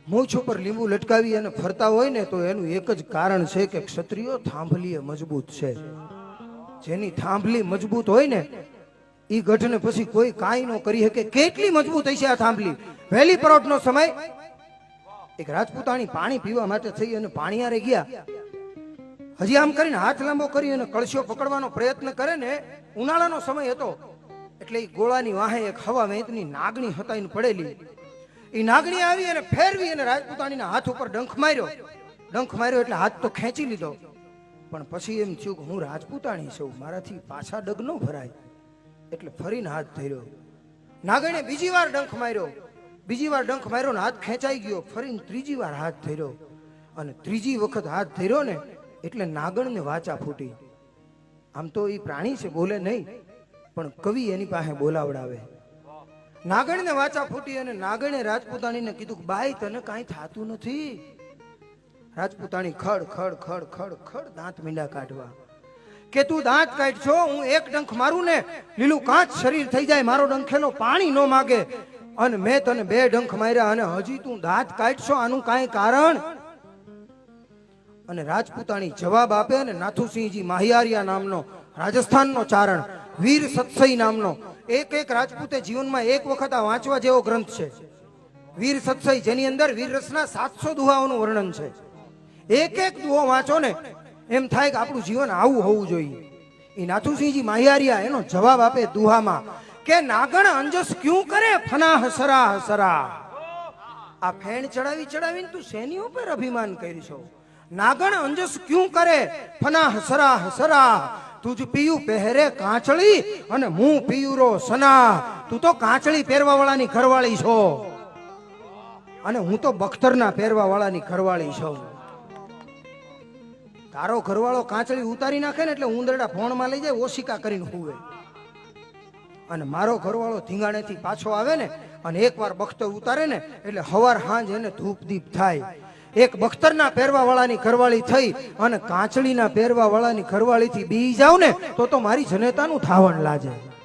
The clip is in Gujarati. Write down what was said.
મૂછ ઉપર લીંબુ લટકાવી અને ફરતા હોય ને તો એનું એક જ કારણ છે કે ક્ષત્રિયો થાંભલીએ મજબૂત છે. જેની થાંભલી મજબૂત હોય ને ઈ ગઢને પછી કોઈ કાંઈ ન કરી શકે. કેટલી મજબૂત હશે આ થાંભલી. વહેલી પરોઢનો સમય એક રાજપૂતાણી પાણી પીવા માટે થઈ અને પાણીયારે ગયા. હજી આમ કરીને હાથ લાંબો કરી અને કળશો પકડવાનો પ્રયત્ન કરે ને, ઉનાળાનો સમય હતો એટલે એ ગોળાની વાહે એક હવા વેંતની નાગણી હતાઈને પડેલી. એ નાગણી આવી અને ફેરવી અને રાજપૂતાણીના હાથ ઉપર ડંખ માર્યો એટલે હાથ તો ખેંચી લીધો. પણ પછી એમ થયું કે હું રાજપૂતાણી છું, મારાથી પાછા ડગ ન ભરાય, એટલે ફરીને હાથ ધર્યો. નાગણે બીજી વાર ડંખ માર્યો ને હાથ ખેંચાઈ ગયો. ફરીને ત્રીજી વાર હાથ ધર્યો અને ત્રીજી વખત હાથ ધર્યો ને એટલે નાગણને વાચા ફૂટી. આમ તો એ પ્રાણી છે, બોલે નહીં, પણ કવિ એની પાસે બોલાવડાવે. નાગણને વાચા ફૂટી અને નાગણે રાજપૂતાણીને કીધું કે બાઈ તને કાંઈ થાતું નથી. રાજપૂતાણી ખડ ખડ ખડ ખડ ખડ દાંત મીંડા કાઢવા કે તું દાંત કાઢશો, હું એક ડંખ મારું ને લીલું કાચ શરીર થઈ જાય, મારો ડંખેલો પાણી ન માગે, અને મેં તને 2 ડંખ માર્યા અને હજી તું દાંત કાઢશો, આનું કાંઈ કારણ? અને રાજપૂતાણી જવાબ આપે અને નાથુસિંહજી માહિયારિયા નામનો રાજસ્થાનનો ચારણ, વીર સત્સઈ નામનો એક રાજપૂતે જીવનમાં એક વખત આ વાંચવા જેવો ગ્રંથ છે, વીર સત્સઈ, જેની અંદર વીર રસના 700 દુહાઓનું વર્ણન છે. એક દુહો વાંચો ને એમ થાય કે આપણું જીવન આવું હોવું જોઈએ. એ નાથુસિંહજી માહિયારિયા એનો જવાબ આપે દુહામાં કે નાગણ અંજસ ક્યું કરે ફનાહ સરાહ સરાહ. આ ફેણ ચડાવીને તું શેની ઉપર અભિમાન કરીશો? નાગણ અંજસ ક્યું કરે ફનાહ સરાહ સરાહ. તુજ પીયું પહેરે કાંચળી અને હું પીયુરો સના. તું તો કાંચળી પહેરવા વાળાની ઘરવાળી છો અને હું તો બખ્તરના પહેરવા વાળાની ઘરવાળી છું. તારો ઘરવાળો કાંચળી ઉતારી નાખે ને એટલે ઉંદરડા ફોણમાં લઈ જાય, ઓશિકા કરીને હુવે. અને મારો ઘરવાળો ધીંગાણેથી પાછો આવે ને અને એકવાર બખ્તર ઉતારે ને એટલે હવાર હાંજ એને ધૂપ દીપ થાય. એક બખ્તરના પહેરવા વાળાની ઘરવાળી થઈ અને કાંચળીના પહેરવા વાળાની ઘરવાળીથી બી જાવ ને તો મારી જનેતાનું ધાવણ લાજે.